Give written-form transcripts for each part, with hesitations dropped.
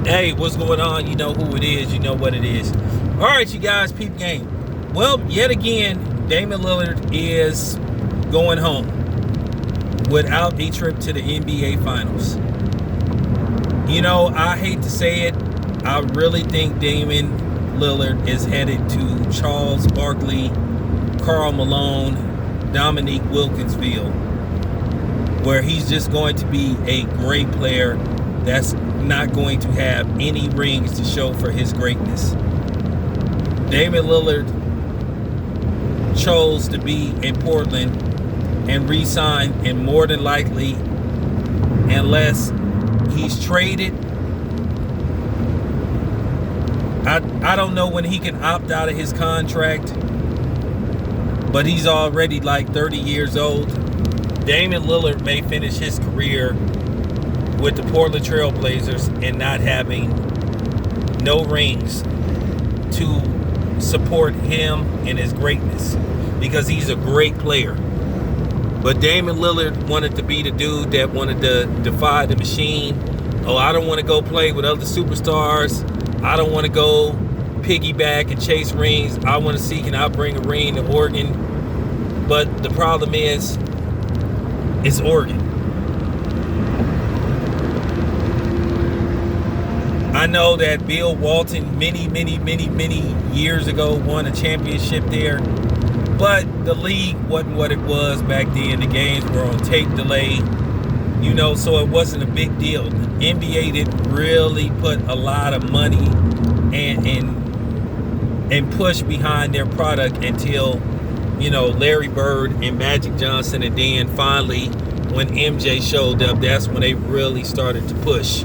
Hey, what's going on? You know who it is. You know what it is. All right, you guys, peep game. Well, yet again, Damian Lillard is going home without a trip to the NBA Finals. You know, I hate to say it. I really think Damian Lillard is headed to Charles Barkley, Karl Malone, Dominique Wilkinsville, where he's just going to be a great player that's not going to have any rings to show for his greatness. Damian Lillard chose to be in Portland and re-sign, and more than likely, unless he's traded, I don't know when he can opt out of his contract, but he's already like 30 years old. Damian Lillard may finish his career with the Portland Trail Blazers and not having no rings to support him and his greatness, because he's a great player. But Damian Lillard wanted to be the dude that wanted to defy the machine. Oh, I don't want to go play with other superstars. I don't want to go piggyback and chase rings. I want to see, can I bring a ring to Oregon? But the problem is, it's Oregon. I know that Bill Walton many years ago won a championship there, but the league wasn't what it was back then. The games were on tape delay, you know, so it wasn't a big deal. The NBA didn't really put a lot of money and push behind their product until, you know, Larry Bird and Magic Johnson, and then finally when MJ showed up, that's when they really started to push.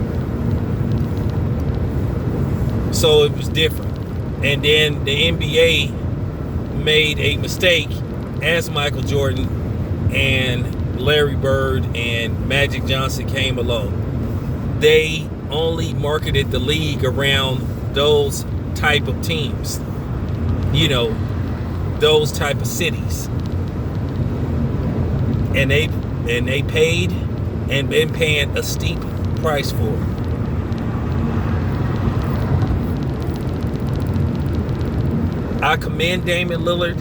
So it was different. And then the NBA made a mistake as Michael Jordan and Larry Bird and Magic Johnson came along. They only marketed the league around those type of teams, you know, those type of cities. And they paid and been paying a steep price for it. I commend Damian Lillard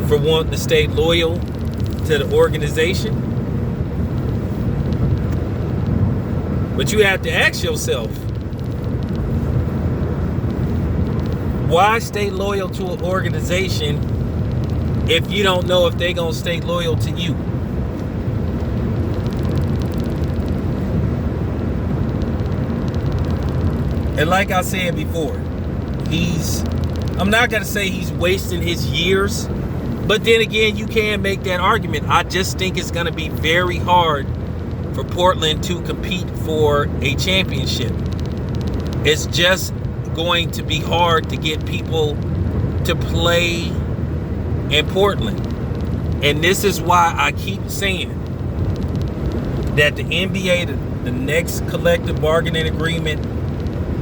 for wanting to stay loyal to the organization. But you have to ask yourself, why stay loyal to an organization if you don't know if they're going to stay loyal to you? And like I said before, I'm not going to say he's wasting his years, but then again, you can make that argument. I just think it's going to be very hard for Portland to compete for a championship. It's just going to be hard to get people to play in Portland. And this is why I keep saying that the NBA, the next collective bargaining agreement,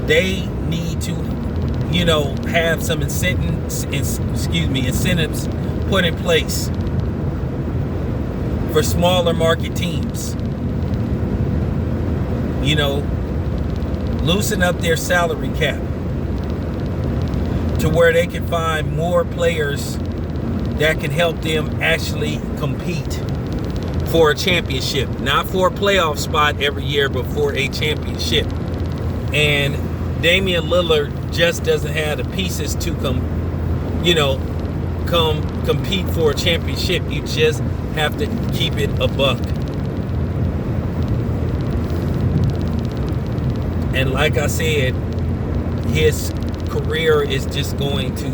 they need to, you know, have some incentives put in place for smaller market teams. You know, loosen up their salary cap to where they can find more players that can help them actually compete for a championship. Not for a playoff spot every year, but for a championship. And Damian Lillard just doesn't have the pieces to compete for a championship. You just have to keep it a buck. And like I said, his career is just going to,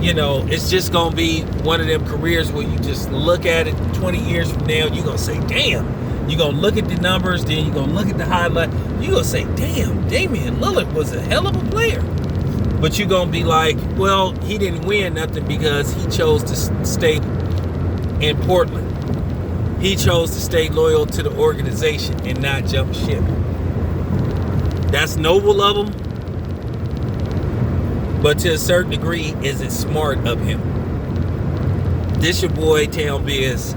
you know, it's just going to be one of them careers where you just look at it 20 years from now, you're going to say, damn. You're going to look at the numbers, then you're going to look at the highlight. You're going to say, damn, Damian Lillard was a hell of a player. But you're going to be like, well, he didn't win nothing because he chose to stay in Portland. He chose to stay loyal to the organization and not jump ship. That's noble of him. But to a certain degree, is it smart of him? This your boy, Town Biz.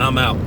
I'm out.